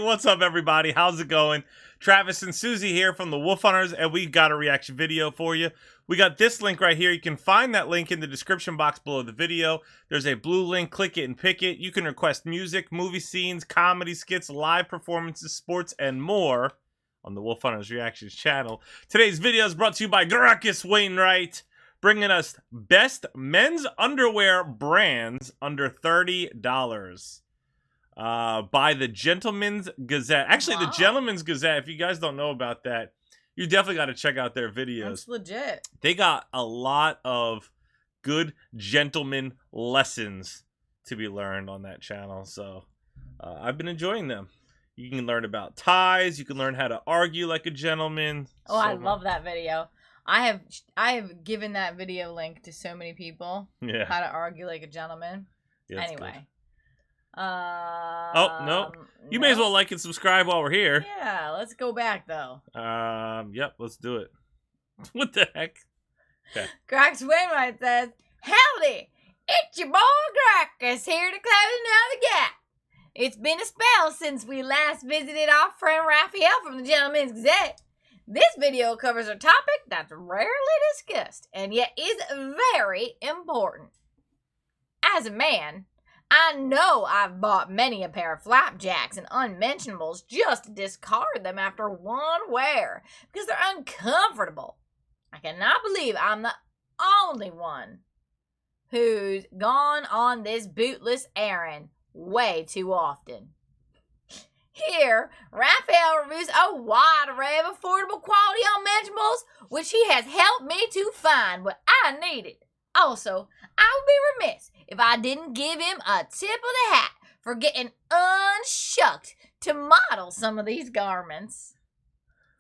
what's up, everybody? How's it going? Travis and Susie here from the Wolf Hunterz, and we got a reaction video for you. We got this link right here. You can find that link in the description box below the video. There's a blue link. Click it and pick it. You can request music, movie scenes, comedy skits, live performances, sports, and more on the Wolf Hunterz Reactions channel. Today's video is brought to you by Gracchus Wainwright, bringing us best men's underwear brands under $30. By the Gentleman's Gazette. Actually, the Gentleman's Gazette, if you guys don't know about that, you definitely got to check out their videos. That's legit. They got a lot of good gentleman lessons to be learned on that channel. So I've been enjoying them. You can learn about ties. You can learn how to argue like a gentleman. Oh, I love that video. I have given that video link to so many people. Yeah. How to argue like a gentleman. Yeah, anyway. Good. Oh, no. You may as well like and subscribe while we're here. Yeah, let's go back, though. Yep, let's do it. What the heck? Okay. Gracchus Wainwright says, "Howdy, it's your boy Gracchus here to close another gap. It's been a spell since we last visited our friend Raphael from the Gentleman's Gazette. This video covers a topic that's rarely discussed, and yet is very important. As a man, I know I've bought many a pair of flapjacks and unmentionables just to discard them after one wear because they're uncomfortable. I cannot believe I'm the only one who's gone on this bootless errand way too often. Here, Raphael reviews a wide array of affordable quality unmentionables, which he has helped me to find what I needed. Also, I would be remiss if I didn't give him a tip of the hat for getting unshucked to model some of these garments.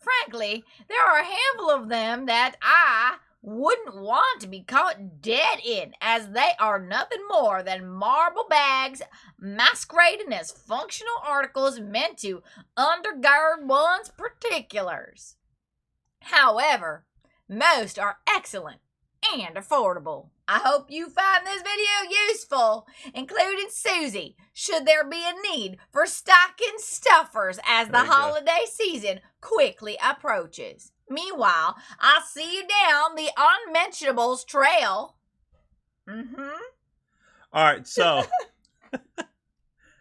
Frankly, there are a handful of them that I wouldn't want to be caught dead in, as they are nothing more than marble bags masquerading as functional articles meant to undergird one's particulars. However, most are excellent and affordable. I hope you find this video useful, including Susie, should there be a need for stocking stuffers as the holiday season quickly approaches. Meanwhile, I'll see you down the unmentionables trail." All right, so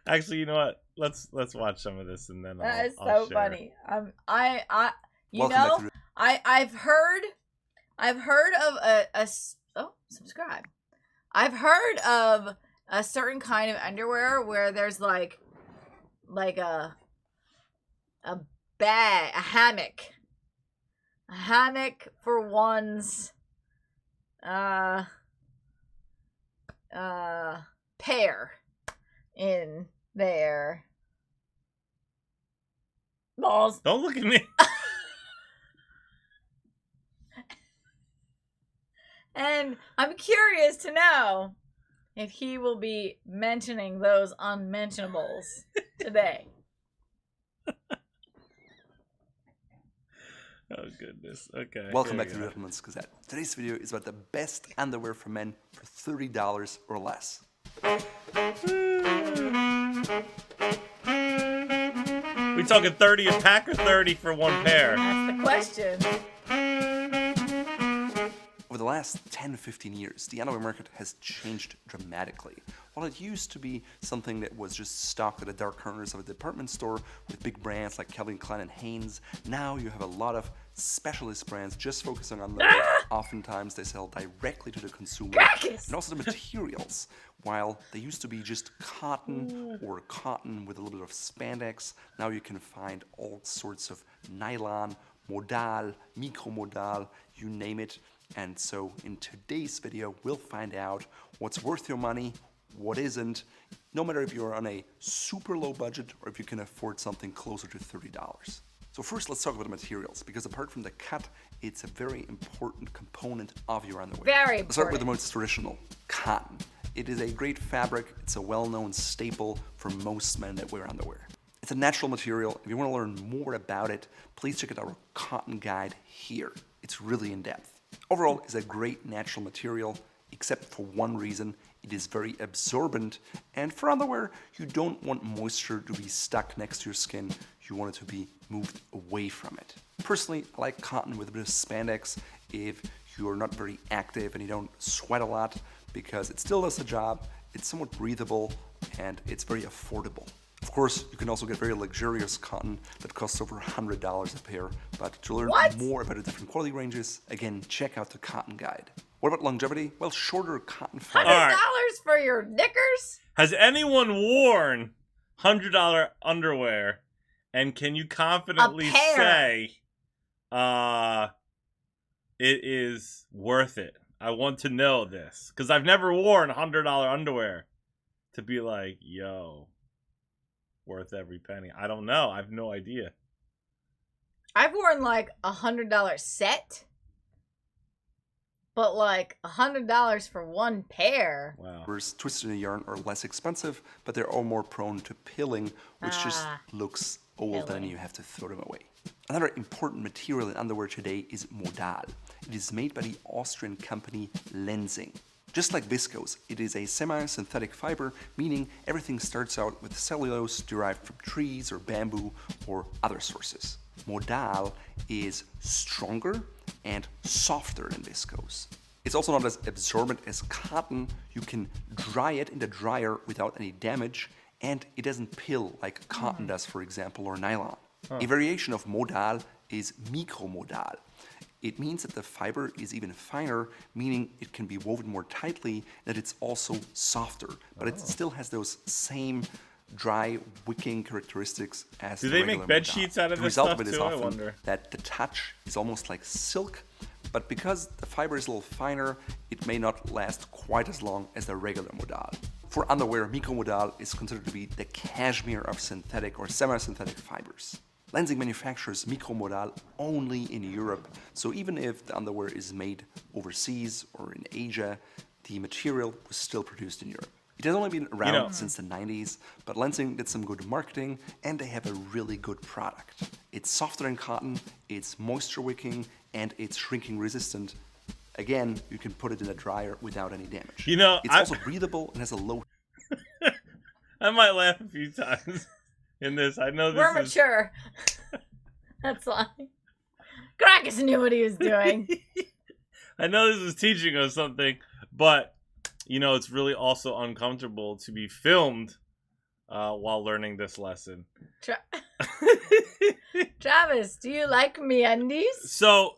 actually, you know what? Let's watch some of this and then that is I'll so share. funny. I've heard of subscribe. I've heard of a certain kind of underwear where there's like a bag, a hammock for one's pair in their balls. Don't look at me. And I'm curious to know if he will be mentioning those unmentionables today. Oh, goodness. Okay. Welcome back to the Gentleman's Gazette. Today's video is about the best underwear for men for $30 or less. We talking 30 a pack or 30 for one pair? That's the question. Over the last 10-15 years, the underwear market has changed dramatically. While it used to be something that was just stocked at the dark corners of a department store with big brands like Calvin Klein and Hanes, now you have a lot of specialist brands just focusing on leather. Oftentimes they sell directly to the consumer. And also the materials. While they used to be just cotton or cotton with a little bit of spandex, now you can find all sorts of nylon, modal, micro-modal, you name it. And so in today's video, we'll find out what's worth your money, what isn't, no matter if you're on a super low budget or if you can afford something closer to $30. So first, let's talk about the materials, because apart from the cut, it's a very important component of your underwear. Very important. Let's start with the most traditional, cotton. It is a great fabric. It's a well-known staple for most men that wear underwear. It's a natural material. If you want to learn more about it, please check out our cotton guide here. It's really in-depth. Overall, it's a great natural material, except for one reason. It is very absorbent, and for underwear, you don't want moisture to be stuck next to your skin. You want it to be moved away from it. Personally, I like cotton with a bit of spandex if you're not very active and you don't sweat a lot, because it still does the job, it's somewhat breathable, and it's very affordable. Of course, you can also get very luxurious cotton that costs over $100 a pair, but to learn more about the different quality ranges, again, check out the Cotton Guide. What about longevity? Well, shorter cotton fiber. $100 for your knickers? Has anyone worn $100 underwear, and can you confidently say it is worth it? I want to know this, because I've never worn $100 underwear to be like, yo, worth every penny. I don't know. I have no idea. I've worn like $100 set, but like $100 for one pair. Wow. Twisted in a yarn are less expensive, but they're all more prone to pilling, which just looks old and you have to throw them away. Another important material in underwear today is Modal. It is made by the Austrian company Lenzing. Just like viscose, it is a semi-synthetic fiber, meaning everything starts out with cellulose derived from trees or bamboo or other sources. Modal is stronger and softer than viscose. It's also not as absorbent as cotton. You can dry it in the dryer without any damage, and it doesn't pill like cotton does, for example, or nylon. A variation of Modal is micromodal. It means that the fiber is even finer, meaning it can be woven more tightly, that it's also softer, but it still has those same dry, wicking characteristics as the regular make bed Modal. sheets out of The this result stuff of it is too? I often wonder. that the touch is almost like silk, but because the fiber is a little finer, it may not last quite as long as the regular Modal. For underwear, micromodal is considered to be the cashmere of synthetic or semi-synthetic fibers. Lenzing manufactures micromodal only in Europe, so even if the underwear is made overseas or in Asia, the material was still produced in Europe. It has only been around since the 90s, but Lenzing did some good marketing, and they have a really good product. It's softer than cotton, it's moisture wicking, and it's shrinking resistant. Again, you can put it in a dryer without any damage. It's also breathable and has a low... I might laugh a few times in this. I know this We're mature. That's why. Gracchus knew what he was doing. I know this is teaching us something, but, you know, it's really also uncomfortable to be filmed while learning this lesson. Travis, do you like MeUndies? So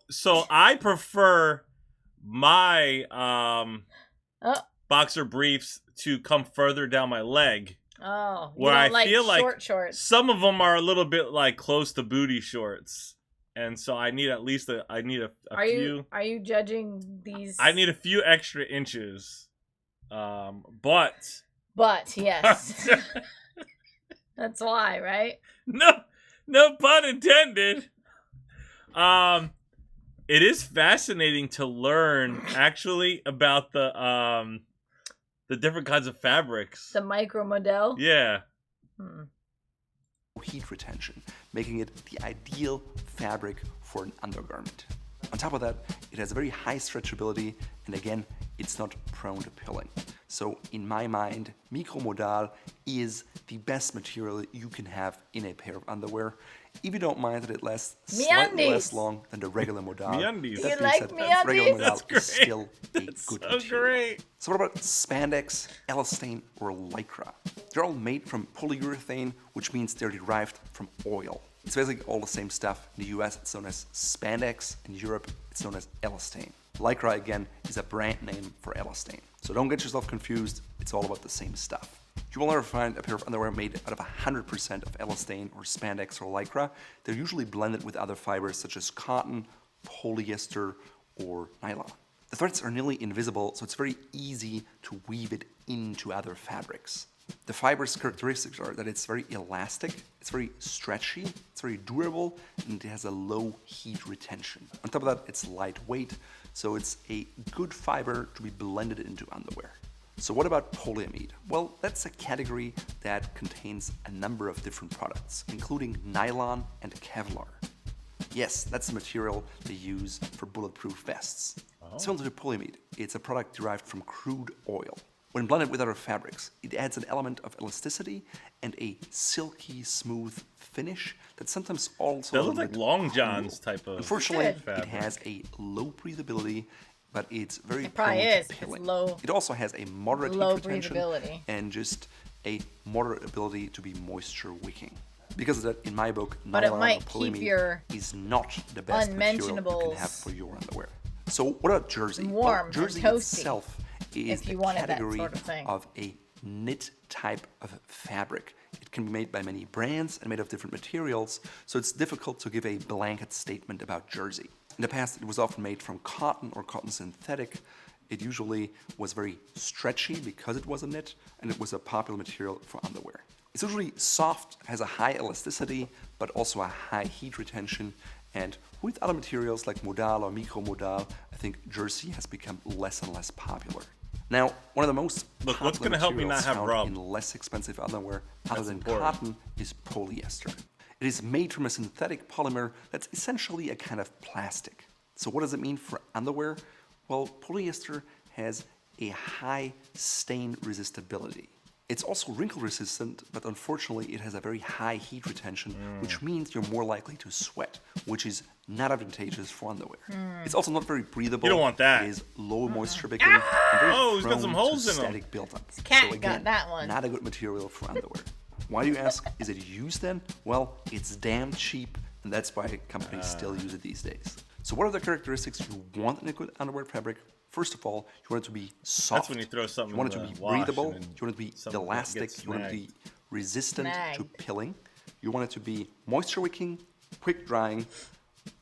I prefer my boxer briefs to come further down my leg. Oh, you where don't I like feel like short shorts. some of them are a little bit like close to booty shorts, and so I need at least a few. Are you judging these? I need a few extra inches, but yes, that's why, right? No pun intended. It is fascinating to learn actually about the different kinds of fabrics. The micromodal? Yeah. Heat retention, making it the ideal fabric for an undergarment. On top of that, it has a very high stretchability, and again, it's not prone to pilling. So in my mind, micromodal is the best material you can have in a pair of underwear. If you don't mind that it lasts slightly less long than the regular Modal. MeUndies. You like MeUndies? Regular Modal That's is still a That's good so material. great. So what about spandex, elastane, or lycra? They're all made from polyurethane, which means they're derived from oil. It's basically all the same stuff. In the US, it's known as spandex. In Europe, it's known as elastane. Lycra, again, is a brand name for elastane. So don't get yourself confused. It's all about the same stuff. You will never find a pair of underwear made out of 100% of elastane or spandex or lycra. They're usually blended with other fibers such as cotton, polyester, or nylon. The threads are nearly invisible, so it's very easy to weave it into other fabrics. The fiber's characteristics are that it's very elastic, it's very stretchy, it's very durable, and it has a low heat retention. On top of that, it's lightweight, so it's a good fiber to be blended into underwear. So what about polyamide? Well, that's a category that contains a number of different products, including nylon and Kevlar. Yes, that's the material they use for bulletproof vests. Similar to polyamide, it's a product derived from crude oil. When blended with other fabrics, it adds an element of elasticity and a silky, smooth finish that sometimes also... That looks like Long John's type of Unfortunately, fabric. it has a low breathability, but it's very It probably prone to is. It's pilling. low. It also has a moderate Low heat retention breathability. and just a moderate ability to be moisture wicking. Because of that, in my book, But it nylon might or keep polyamide your is not the best material you can unmentionables have for your underwear. So what about jersey? warm and jersey toasty, itself is if you the wanted that category sort of thing. of a knit type of fabric. It can be made by many brands and made of different materials, so it's difficult to give a blanket statement about jersey. In the past, it was often made from cotton or cotton synthetic. It usually was very stretchy because it was a knit, and it was a popular material for underwear. It's usually soft, has a high elasticity, but also a high heat retention. And with other materials like Modal or micro-Modal, I think jersey has become less and less popular. Now, one of the most Look, what's popular gonna help me not materials have found rub? in less expensive underwear other than important. cotton is polyester. It is made from a synthetic polymer that's essentially a kind of plastic. So what does it mean for underwear? Well, polyester has a high stain resistibility. It's also wrinkle resistant, but unfortunately it has a very high heat retention, which means you're more likely to sweat, which is not advantageous for underwear. It's also not very breathable. You don't want that. It is low moisture wicking and very Oh, he's got prone some to holes in 'em. static buildup. cat So got again, that one. not a good material for underwear. Why do you ask? Is it used then? Well, it's damn cheap, and that's why companies still use it these days. So what are the characteristics you want in a good underwear fabric? First of all, you want it to be soft. That's when you throw something You want it in to the be wash breathable. and You want it to be something elastic. gets You want it to be snagged. resistant to Snagged. pilling. You want it to be moisture wicking, quick drying.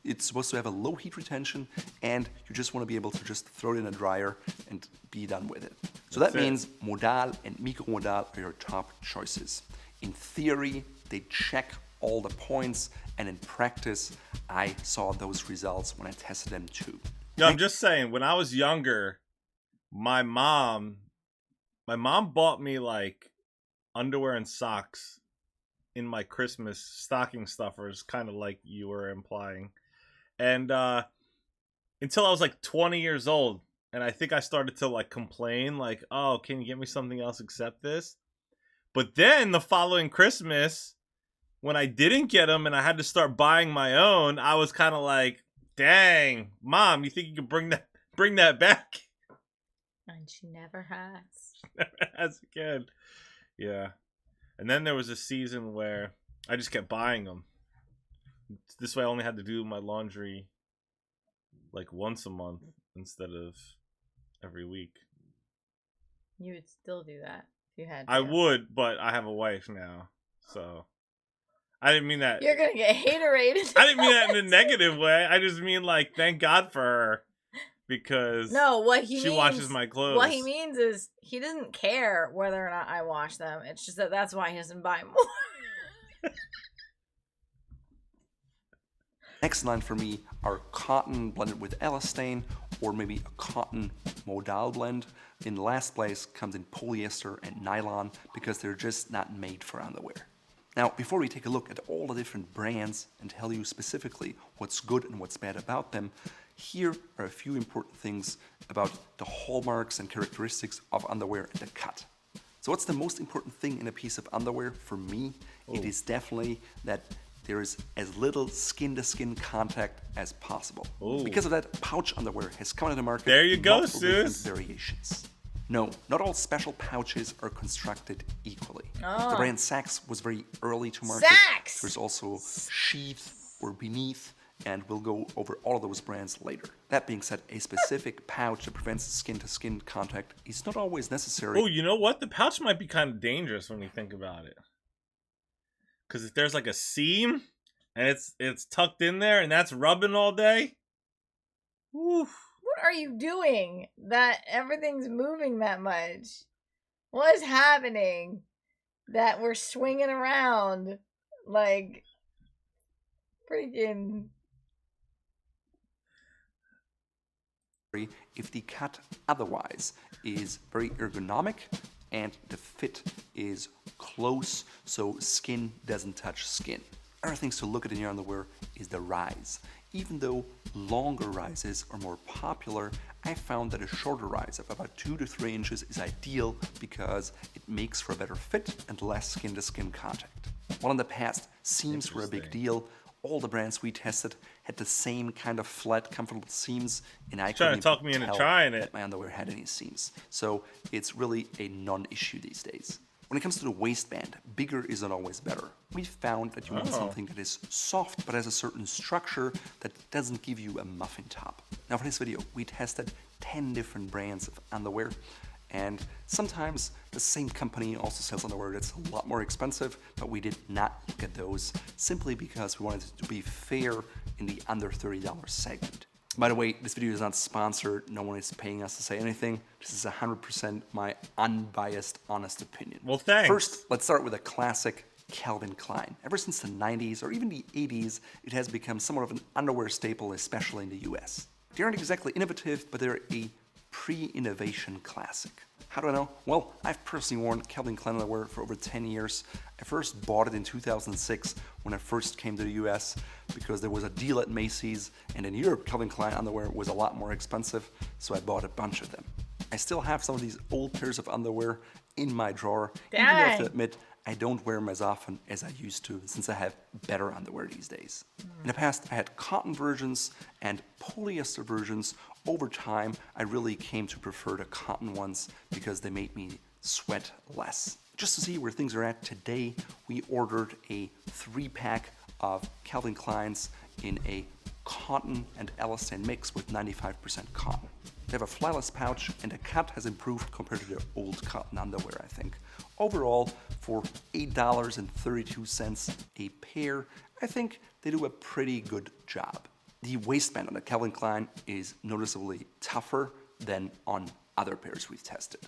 It's supposed to have a low heat retention, and you just want to be able to just throw it in a dryer and be done with it. So that That's it. means Modal and micro-Modal are your top choices. In theory, they check all the points, and in practice, I saw those results when I tested them too. No, I'm just saying, when I was younger, my mom bought me like underwear and socks in my Christmas stocking stuffers, kind of like you were implying. And until I was like 20 years old, and I think I started to like complain, like, "Oh, can you get me something else except this?" But then the following Christmas, when I didn't get them and I had to start buying my own, I was kind of like, "Dang, Mom, you think you can bring that back?" And she never has. As a kid, yeah. And then there was a season where I just kept buying them. This way, I only had to do my laundry like once a month instead of every week. You would still do that if you had to. I would, but I have a wife now, so I didn't mean that. You're gonna get haterade. I didn't mean that in a negative way. I just mean like, thank God for her, because No, what he she means, washes my clothes. What he means is he doesn't care whether or not I wash them. It's just that's why he doesn't buy more. Next line for me are cotton blended with elastane, or maybe a cotton Modal blend. In last place comes in polyester and nylon, because they're just not made for underwear. Now, before we take a look at all the different brands and tell you specifically what's good and what's bad about them, here are a few important things about the hallmarks and characteristics of underwear and the cut. So what's the most important thing in a piece of underwear? For me, it is definitely that there is as little skin-to-skin contact as possible. Because of that, pouch underwear has come into the market There you in go, multiple different Sus. variations. No, not all special pouches are constructed equally. Oh. The brand Sachs was very early to market. Sachs! There's also Sheath or Beneath, and we'll go over all of those brands later. That being said, a specific pouch that prevents skin-to-skin contact is not always necessary. Oh, you know what? The pouch might be kind of dangerous when you think about it. Because if there's like a seam and it's tucked in there and that's rubbing all day, woof. What are you doing that everything's moving that much? What is happening that we're swinging around like freaking... If the cut otherwise is very ergonomic and the fit is close so skin doesn't touch skin. Other things to look at in your underwear is the rise. Even though longer rises are more popular, I found that a shorter rise of about 2 to 3 inches is ideal because it makes for a better fit and less skin-to-skin contact. While in the past, seams were a big deal, all the brands we tested had the same kind of flat, comfortable seams, and I couldn't talk me into trying it. that my underwear had any seams. So it's really a non-issue these days. When it comes to the waistband, bigger is not always better. We found that you want something that is soft but has a certain structure that doesn't give you a muffin top. Now for this video, we tested 10 different brands of underwear, and sometimes the same company also sells underwear that's a lot more expensive, but we did not look at those simply because we wanted it to be fair in the under $30 segment. By the way, this video is not sponsored. No one is paying us to say anything. This is 100% my unbiased, honest opinion. Well, thanks. First, let's start with a classic Calvin Klein. Ever since the 90s or even the 80s, it has become somewhat of an underwear staple, especially in the US. They aren't exactly innovative, but they're a pre-innovation classic. How do I know? Well, I've personally worn Calvin Klein underwear for over 10 years. I first bought it in 2006 when I first came to the US because there was a deal at Macy's, and in Europe Calvin Klein underwear was a lot more expensive, so I bought a bunch of them. I still have some of these old pairs of underwear in my drawer, even though I have to admit I don't wear them as often as I used to since I have better underwear these days. In the past, I had cotton versions and polyester versions. Over time, I really came to prefer the cotton ones because they made me sweat less. Just to see where things are at today, we ordered a 3-pack of Calvin Kleins in a cotton and elastane mix with 95% cotton. They have a flyless pouch, and the cut has improved compared to the old cotton underwear, I think. Overall, for $8.32 a pair, I think they do a pretty good job. The waistband on the Calvin Klein is noticeably tougher than on other pairs we've tested.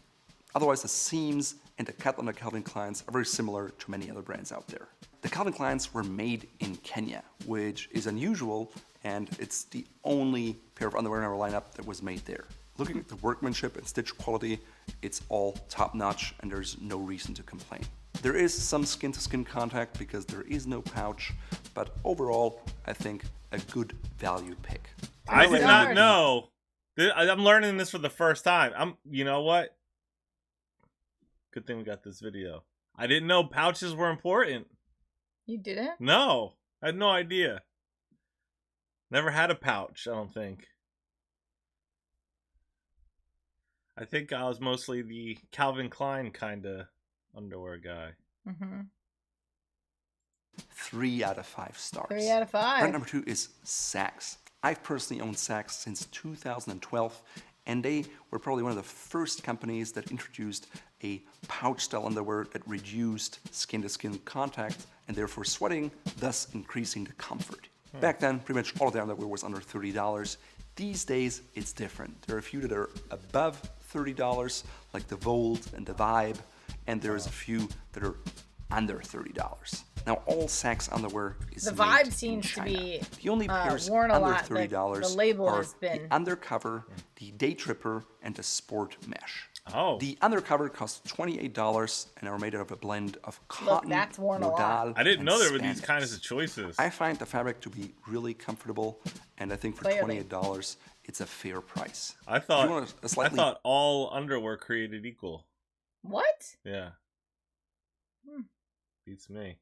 Otherwise, the seams and the cut on the Calvin Kleins are very similar to many other brands out there. The Calvin Kleins were made in Kenya, which is unusual, and it's the only pair of underwear in our lineup that was made there. Looking at the workmanship and stitch quality, it's all top-notch, and there's no reason to complain. There is some skin-to-skin contact because there is no pouch, but overall, I think a good value pick. I did not know. I'm learning this for the first time. You know what? Good thing we got this video. I didn't know pouches were important. You didn't? No, I had no idea. Never had a pouch, I don't think. I think I was mostly the Calvin Klein kind of underwear guy. Mm-hmm. 3 out of 5 stars. 3 out of 5. Brand number 2 is Sachs. I've personally owned Sachs since 2012, and they were probably one of the first companies that introduced a pouch-style underwear that reduced skin-to-skin contact and therefore sweating, thus increasing the comfort. Back then, pretty much all of their underwear was under $30. These days, it's different. There are a few that are above $30, like the Volt and the Vibe, and there's a few that are under $30. Now, all Sachs underwear is The made Vibe in seems to China. be The only pairs worn a under lot. $30 The label are has been the Undercover, the Day Tripper, and the Sport Mesh. Oh. The Undercover costs $28 and are made out of a blend of cotton, that's worn a lot. Modal, I didn't and know there were these spandex. kinds of choices. I find the fabric to be really comfortable, and I think for Clearly. $28, it's a fair price. I If you thought want a slightly I thought all underwear created equal. What? Yeah. Beats me.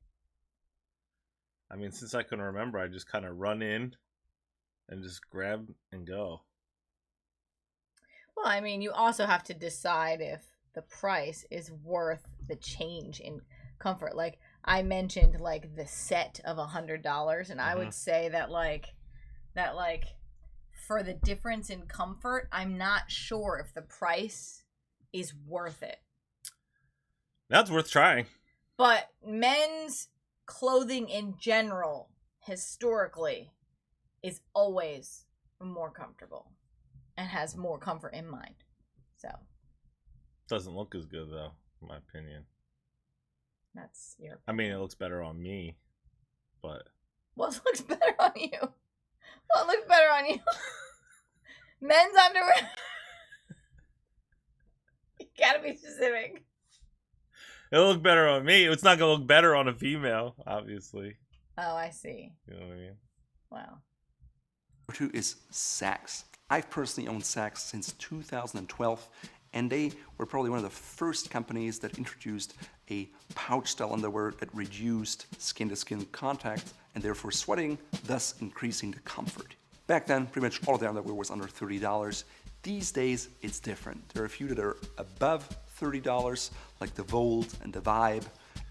I mean, since I can remember, I just kind of run in and just grab and go. Well, I mean, you also have to decide if the price is worth the change in comfort. Like I mentioned, like the set of $100, and I would say that for the difference in comfort, I'm not sure if the price is worth it. That's worth trying. But men's clothing in general, historically, is always more comfortable and has more comfort in mind. So Doesn't look as good though, in my opinion. that's your. I mean, it looks better on me, but What looks better on you? What looks better on you? Men's underwear. You gotta be specific. it'll look better on me. It's not gonna look better on a female, obviously. Oh, I see. You know what I mean? Wow. Number 2 is Sachs. I've personally owned Sachs since 2012, and they were probably one of the first companies that introduced a pouch-style underwear that reduced skin-to-skin contact and therefore sweating, thus increasing the comfort. Back then, pretty much all of their underwear was under $30. These days, it's different. There are a few that are above $30, like the Volt and the Vibe,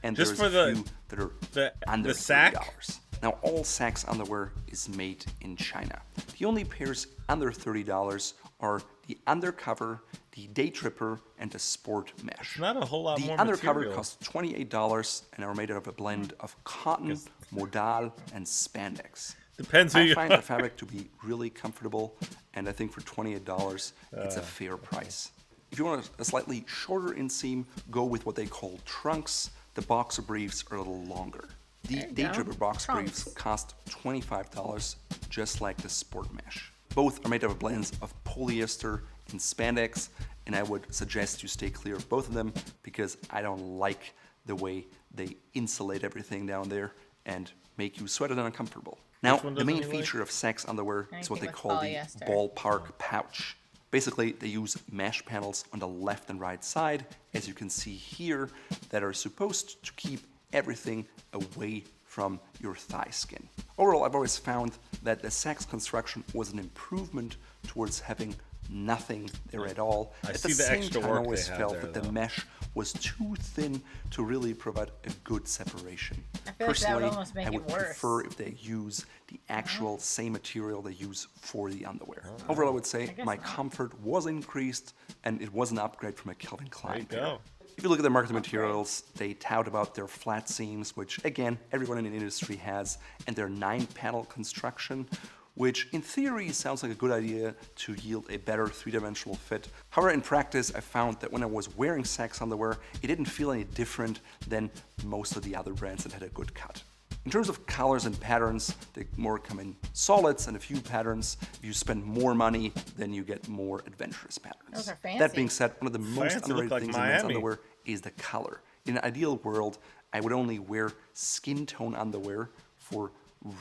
and Just there's for a few that are under the Sack? $30. Now, all Sachs underwear is made in China. The only pairs under $30 are the Undercover, the Day Tripper, and the Sport Mesh. Not a whole lot The more Undercover material. costs $28 and are made out of a blend of cotton, Modal, and spandex. Depends who I you find the fabric to be really comfortable, and I think for $28, it's a fair price. If you want a slightly shorter inseam, go with what they call trunks. The boxer briefs are a little longer. The There you Day go. Tripper box Trunks. briefs cost $25, just like the Sport Mesh. Both are made out of blends of polyester and spandex, and I would suggest you stay clear of both of them because I don't like the way they insulate everything down there and make you sweat and uncomfortable. Now, one the main doesn't you like? feature of Sachs underwear is what they Anything call with the polyester. ballpark pouch. Basically, they use mesh panels on the left and right side, as you can see here, that are supposed to keep everything away from your thigh skin. Overall, I've always found that the Sachs construction was an improvement towards having nothing there at all. I At see the the same extra time, I work they always have felt there, that the though. mesh was too thin to really provide a good separation. I feel like that would Personally, almost make I it would worse. prefer if they use the actual same material they use for the underwear. Overall, I would say guess my not. comfort was increased, and it was an upgrade from a Calvin Klein There you pair. go. If you look at the marketing materials, they tout about their flat seams, which again, everyone in the industry has, and their 9-panel construction, which in theory sounds like a good idea to yield a better 3-dimensional fit. However, in practice, I found that when I was wearing Sachs underwear, it didn't feel any different than most of the other brands that had a good cut. In terms of colors and patterns, they more come in solids and a few patterns. If you spend more money, then you get more adventurous patterns. Those are That fancy. being said, one of the most Fancy, look underrated like things in men's Miami. underwear is the color. In an ideal world, I would only wear skin tone underwear for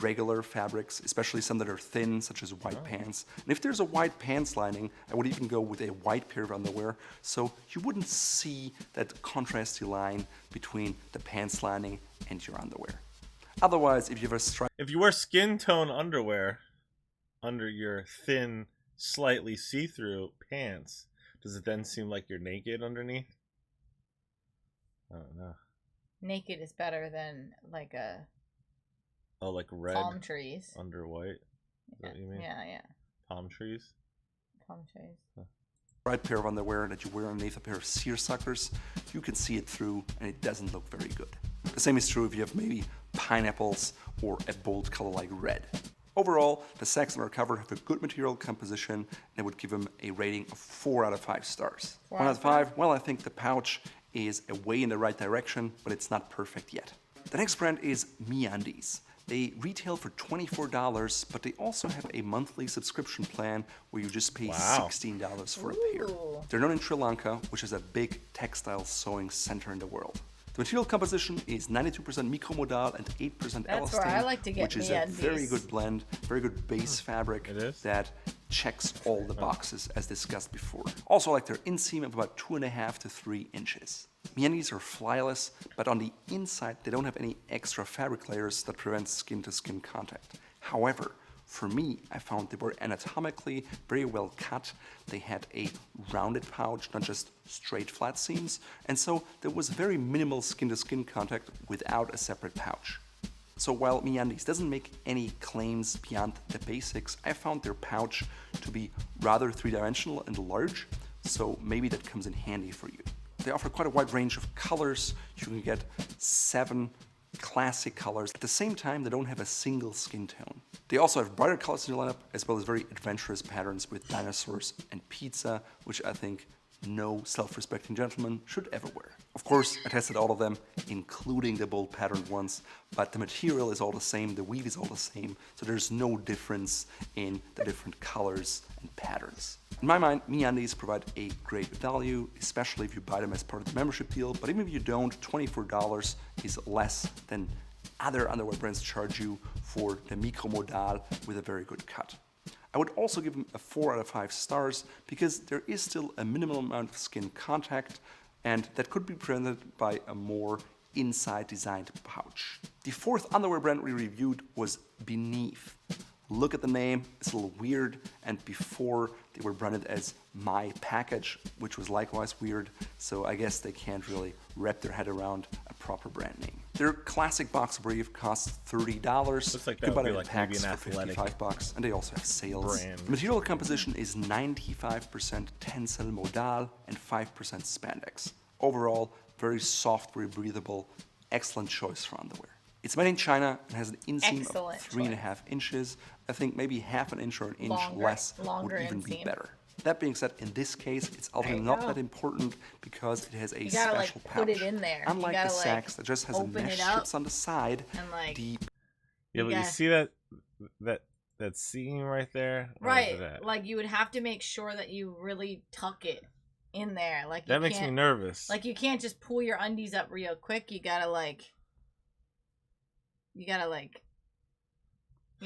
regular fabrics, especially some that are thin, such as white pants. And if there's a white pants lining, I would even go with a white pair of underwear, so you wouldn't see that contrasty line between the pants lining and your underwear. Otherwise, if you have a stripe If you wear skin tone underwear under your thin, slightly see-through pants, does it then seem like you're naked underneath? I don't know. Naked is better than like a Oh, like red palm trees. under white? Is that what you mean? Yeah. Palm trees? Palm trees. striped pair of underwear that you wear underneath a pair of seersuckers, you can see it through and it doesn't look very good. The same is true if you have maybe pineapples or a bold color like red. Overall, the Sachs Undercover have a good material composition and I would give them a rating of 4 out of 5 stars. 4 1 out out of of 5, well, I think the pouch is a way in the right direction, but it's not perfect yet. The next brand is MeUndies. They retail for $24, but they also have a monthly subscription plan where you just pay Wow. $16 for a pair. Ooh. They're known in Sri Lanka, which is a big textile sewing center in the world. The material composition is 92% micromodal and 8% That's elastane, where I like to get which is a MeUndies. very good blend, very good base fabric It is? that checks all the boxes as discussed before. Also I like their inseam of about 2.5 to 3 inches. MeUndies are flyless, but on the inside they don't have any extra fabric layers that prevent skin-to-skin contact. However, for me, I found they were anatomically very well cut. They had a rounded pouch, not just straight flat seams, and so there was very minimal skin-to-skin contact without a separate pouch. So while MeUndies doesn't make any claims beyond the basics, I found their pouch to be rather three-dimensional and large, so maybe that comes in handy for you. They offer quite a wide range of colors. You can get 7 classic colors. At the same time, they don't have a single skin tone. They also have brighter colors in their lineup, as well as very adventurous patterns with dinosaurs and pizza, which I think no self-respecting gentleman should ever wear. Of course, I tested all of them, including the bold patterned ones, but the material is all the same, the weave is all the same, so there's no difference in the different colors and patterns. In my mind, MeUndies provide a great value, especially if you buy them as part of the membership deal, but even if you don't, $24 is less than other underwear brands charge you for the micro modal with a very good cut. I would also give them a 4 out of 5 stars because there is still a minimal amount of skin contact, and that could be prevented by a more inside designed pouch. The fourth underwear brand we reviewed was Beneath. Look at the name, it's a little weird, and before they were branded as My Package, which was likewise weird, so I guess they can't really wrap their head around a proper brand name. Their classic box brief costs $30. Looks like that you can buy would be it in like packs maybe an for athletic $55, and they also have sales. brand. The material composition is 95% tensile modal and 5% spandex. Overall, very soft, very breathable, excellent choice for underwear. It's made in China and has an inseam Excellent of 3.5 inches. I think maybe half an inch or an inch less would even be inseam. better. That being said, in this case, it's ultimately you not go. that important because it has a You gotta special like pouch. put it in there. Unlike you gotta, the like, Sachs that just has a open mesh it up strips on the side, and like the Yeah, but you gotta- see that seam right there? Or is right, it that? like you would have to make sure that you really tuck it in there. Like you That makes me can't- nervous. Like you can't just pull your undies up real quick. You gotta like, you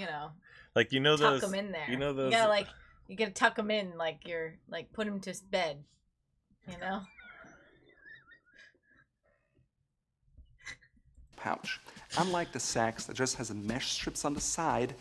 know, like you know tuck those. them in there. You know those. You gotta like, you gotta tuck them in like you're like put them to bed. You know. pouch. Unlike the Sachs that just has a mesh strips on the side,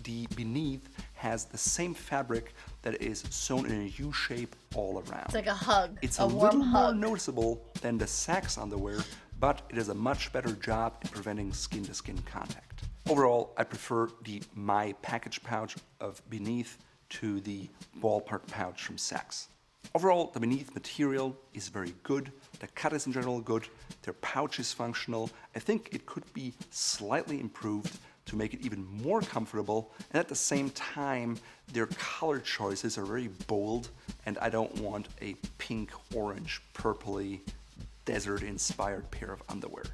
the Beneath has the same fabric that is sewn in a U shape all around. It's like a hug. It's a a warm little more hug. noticeable than the Sachs underwear, but it does a much better job in preventing skin-to-skin contact. Overall, I prefer the My Package pouch of Beneath to the Ballpark pouch from Sachs. Overall, the Beneath material is very good, the cut is in general good, their pouch is functional. I think it could be slightly improved to make it even more comfortable, and at the same time, their color choices are very bold, and I don't want a pink, orange, purpley, desert-inspired pair of underwear.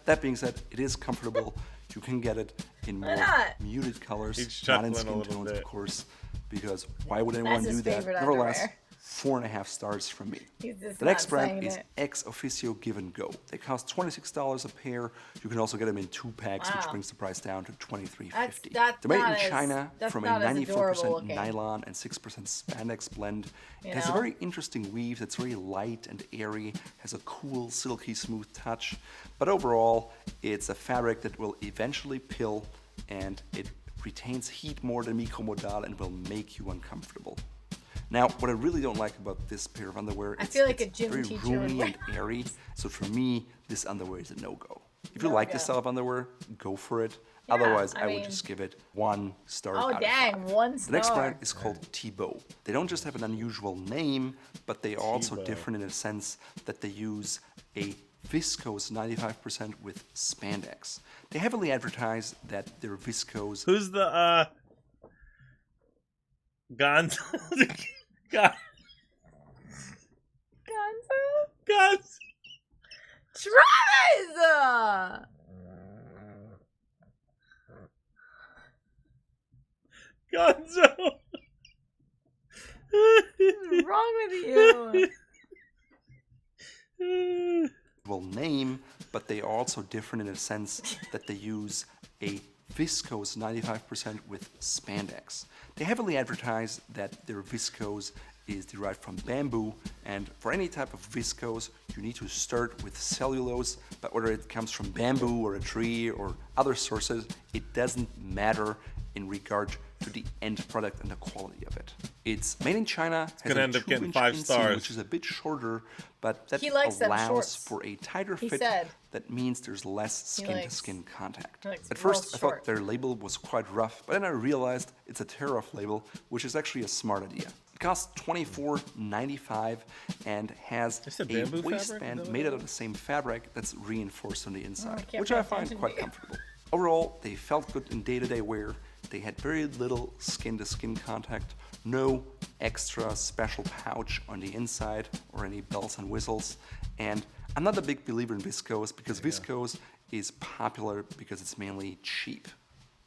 That being said, it is comfortable. You can get it in more not? muted colors, He's not in chuckling a skin little tones, bit. of course, because why would anyone That's his do that? favorite Nevertheless, underwear. 4.5 stars from me. He's just The next not brand saying is it. Exofficio Give and Go. They cost $26 a pair. You can also get them in 2 packs, which Wow. brings the price down to $23.50. That's They're made not in as- China that's from a not as adorable 94% looking. nylon and 6% spandex blend. You It has a know? very interesting weave that's very light and airy, has a cool, silky smooth touch. But overall, it's a fabric that will eventually pill, and it retains heat more than micro modal and will make you uncomfortable. Now, what I really don't like about this pair of underwear I is feel like it's a gym very teacher would roomy wear and airy. So for me, this underwear is a no-go. If you like this style of underwear, go for it. Yeah, Otherwise, I I would mean- just give it 1 star Oh, out dang, of 5. 1 The next star. brand is called Thibaut. They don't just have an unusual name, but they are also Thibaut. different in a sense that they use a viscose 95% with spandex. They heavily advertise that their viscose Who's the Gonzo? Gonzo? Gonzo. Travis! Gonzo. What's wrong with you? name, but they are also different in a sense that they use a viscose 95% with spandex. They heavily advertise that their viscose is derived from bamboo, and for any type of viscose, you need to start with cellulose, but whether it comes from bamboo or a tree or other sources, it doesn't matter in regard to the end product and the quality of it. It's made in China, has gonna a end up getting 2-inch 5 inseam, stars. which is a bit shorter, but that He likes them allows shorts. for a tighter He fit. said. That means there's less He skin-to-skin contact. he likes At real first, I short. thought their label was quite rough, but then I realized it's a tear-off label, which is actually a smart idea. It costs $24.95 and has Is it a bamboo fabric? Is waistband that what made it out of the same fabric that's reinforced on the inside, can't which pay I find attention quite to you. comfortable. Overall, they felt good in day-to-day wear. They had very little skin-to-skin contact, no extra special pouch on the inside or any bells and whistles. And I'm not a big believer in viscose because viscose is popular because it's mainly cheap.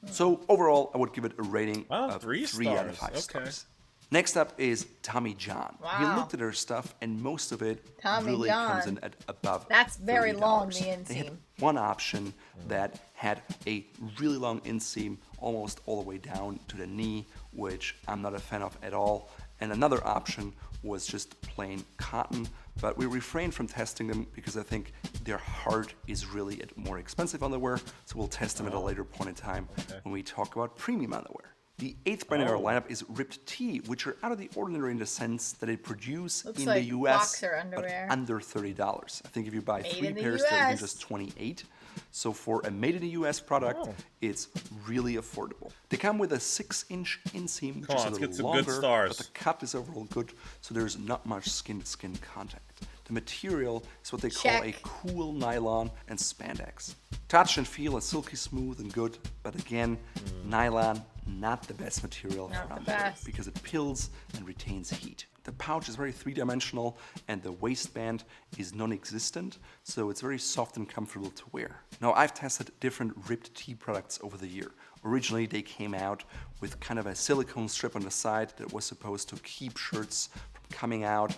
So overall, I would give it a rating Wow, of 3 3 out of stars. 5 Okay. stars. Next up is Tommy John. We Wow. looked at their stuff, and most of it Tommy really comes John. in at above That's very $30. long, the They had inseam. one option that had a really long inseam almost all the way down to the knee, which I'm not a fan of at all. And another option was just plain cotton, but we refrained from testing them because I think their heart is really at more expensive underwear, so we'll test them at a later point in time when we talk about premium underwear. The 8th brand in our lineup is Ripped Tee, which are out of the ordinary in the sense that they produce Looks in like the US boxer but underwear. under $30. I think if you buy Made 3 in the pairs, they're even US. just 28. So for a made in the US product, it's really affordable. They come with a 6-inch inseam, which Come is on, a let's little get some longer, good stars. but the cut is overall good, so there's not much skin-to-skin contact. The material is what they call a Check. cool nylon and spandex. Touch and feel is silky smooth and good, but again, nylon, not the best material Not for the underwear best. because it pills and retains heat. The pouch is very three-dimensional and the waistband is non-existent, so it's very soft and comfortable to wear. Now, I've tested different Ripped Tee products over the year. Originally, they came out with kind of a silicone strip on the side that was supposed to keep shirts from coming out.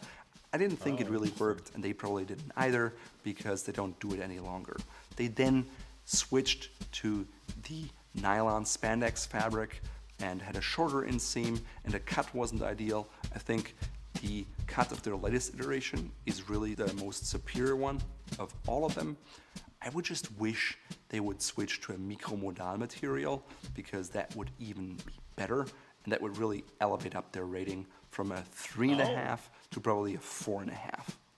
I didn't think it really worked, and they probably didn't either because they don't do it any longer. They then switched to the nylon spandex fabric and had a shorter inseam, and the cut wasn't ideal. I think the cut of their latest iteration is really the most superior one of all of them. I would just wish they would switch to a Modal material because that would even be better, and that would really elevate up their rating from a 3.5 to probably a 4.5.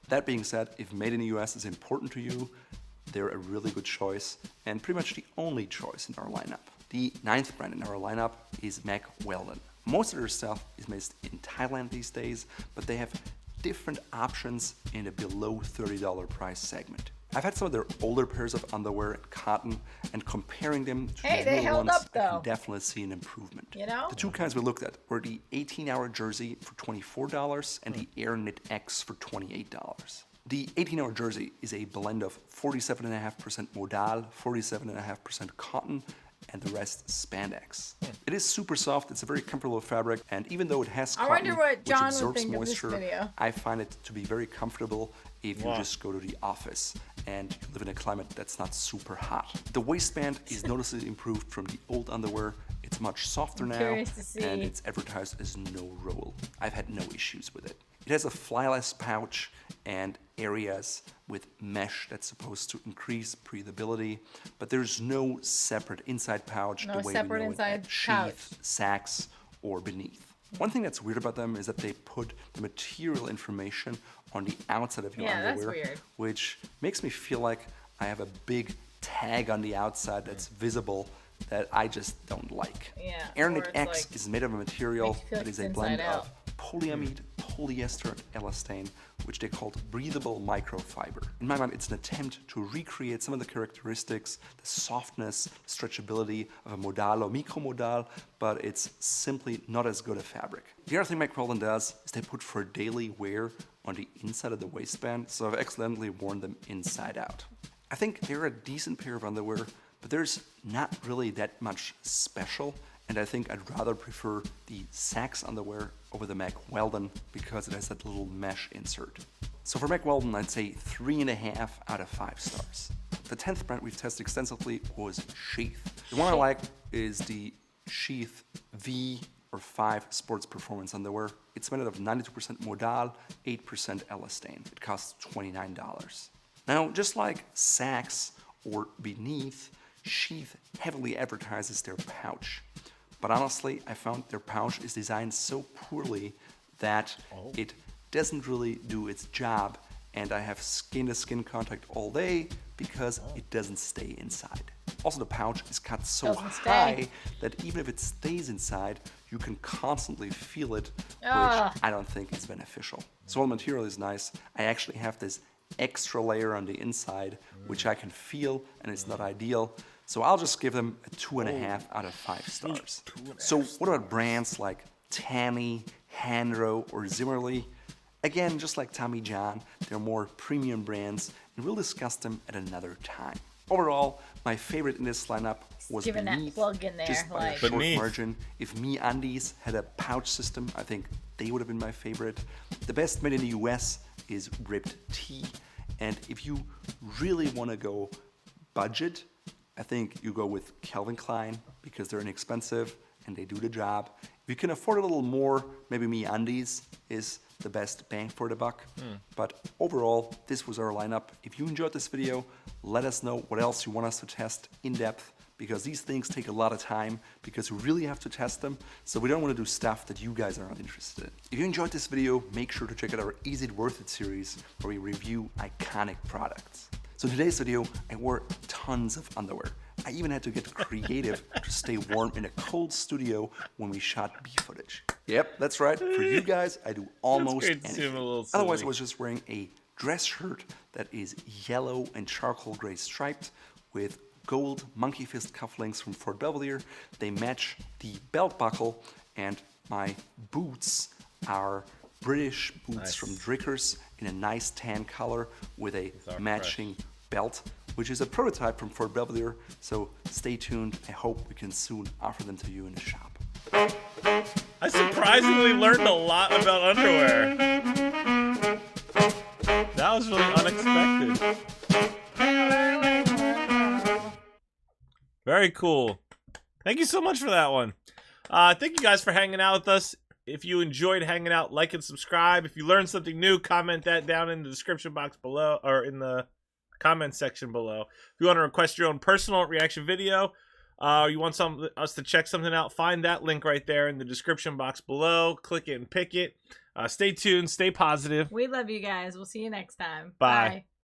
That being said, if made in the US is important to you, they're a really good choice and pretty much the only choice in our lineup. The 9th brand in our lineup is Mack Weldon. Most of their stuff is made in Thailand these days, but they have different options in the below $30 price segment. I've had some of their older pairs of underwear in cotton, and comparing them to Hey, the they newer held ones, up, I can though. definitely see an improvement. You know? The two kinds we looked at were the 18-hour jersey for $24 and the Air Knit X for $28. The 18-hour jersey is a blend of 47.5% Modal, 47.5% cotton, and the rest spandex. It is super soft, it's a very comfortable fabric, and even though it has I cotton, wonder what which John would absorbs think of this moisture, video. I find it to be very comfortable if you just go to the office and you live in a climate that's not super hot. The waistband is noticeably improved from the old underwear. It's much softer now, curious to see. and it's advertised as no roll. I've had no issues with it. It has a flyless pouch and areas with mesh that's supposed to increase breathability, but there's no separate inside pouch No the way separate we know inside it at Sheath, Sachs, or Beneath. One thing that's weird about them is that they put the material information on the outside of your Yeah, that's underwear, weird. which makes me feel like I have a big tag on the outside that's visible that I just don't like. Yeah, Air or Knit it's X like- is made of a material makes you feel that like is a it's blend inside of polyamide, polyester, and elastane, which they called breathable microfiber. In my mind, it's an attempt to recreate some of the characteristics, the softness, stretchability of a Modal or micromodal, but it's simply not as good a fabric. The other thing Mack Weldon does is they put for daily wear on the inside of the waistband, so I've accidentally worn them inside out. I think they're a decent pair of underwear, but there's not really that much special, and I think I'd rather prefer the Sachs underwear over the Mack Weldon because it has that little mesh insert. So for Mack Weldon, I'd say 3.5 out of 5 stars. The 10th brand we've tested extensively was Sheath. The one I like is the Sheath V or 5 sports performance underwear. It's made out of 92% Modal, 8% elastane. It costs $29. Now, just like Sachs or Beneath, Sheath heavily advertises their pouch. But honestly, I found their pouch is designed so poorly that it doesn't really do its job, and I have skin-to-skin contact all day because it doesn't stay inside. Also, the pouch is cut so Doesn't stay. high that even if it stays inside, you can constantly feel it, which Ugh. I don't think is beneficial. So while the material is nice, I actually have this extra layer on the inside, which I can feel, and it's not ideal. So I'll just give them a 2.5 out of 5 stars. So what about brands like Tammy, Hanro, or Zimmerly? Again, just like Tommy John, they're more premium brands, and we'll discuss them at another time. Overall, my favorite in this lineup was giving that beneath plug in there, just by like- a short Beneath. margin. If MeUndies had a pouch system, I think they would have been my favorite. The best made in the US is Ripped Tee. And if you really want to go budget, I think you go with Calvin Klein because they're inexpensive and they do the job. If you can afford a little more, maybe MeUndies is the best bang for the buck. But overall, this was our lineup. If you enjoyed this video, let us know what else you want us to test in depth, because these things take a lot of time because we really have to test them. So we don't want to do stuff that you guys are not interested in. If you enjoyed this video, make sure to check out our Is It Worth It series where we review iconic products. So in today's video, I wore tons of underwear. I even had to get creative to stay warm in a cold studio when we shot B footage. Yep, that's right. For you guys, I do almost great to see him anything. a little Otherwise, I silly. was just wearing a dress shirt that is yellow and charcoal gray striped with gold monkey fist cufflinks from Fort Belvedere. They match the belt buckle, and my boots are British boots Nice. from Drickers in a nice tan color with a are matching belt, which is a prototype from Fort Belvedere. So stay tuned. I hope we can soon offer them to you in the shop. I surprisingly learned a lot about underwear. That was really unexpected. Very cool. Thank you so much for that one. Thank you guys for hanging out with us. If you enjoyed hanging out, like and subscribe. If you learned something new, comment that down in the description box below, or in the comment section below. If you want to request your own personal reaction video, you want us to check something out, find that link right there in the description box below. Click it and pick it. Stay tuned. Stay positive. We love you guys. We'll see you next time. Bye.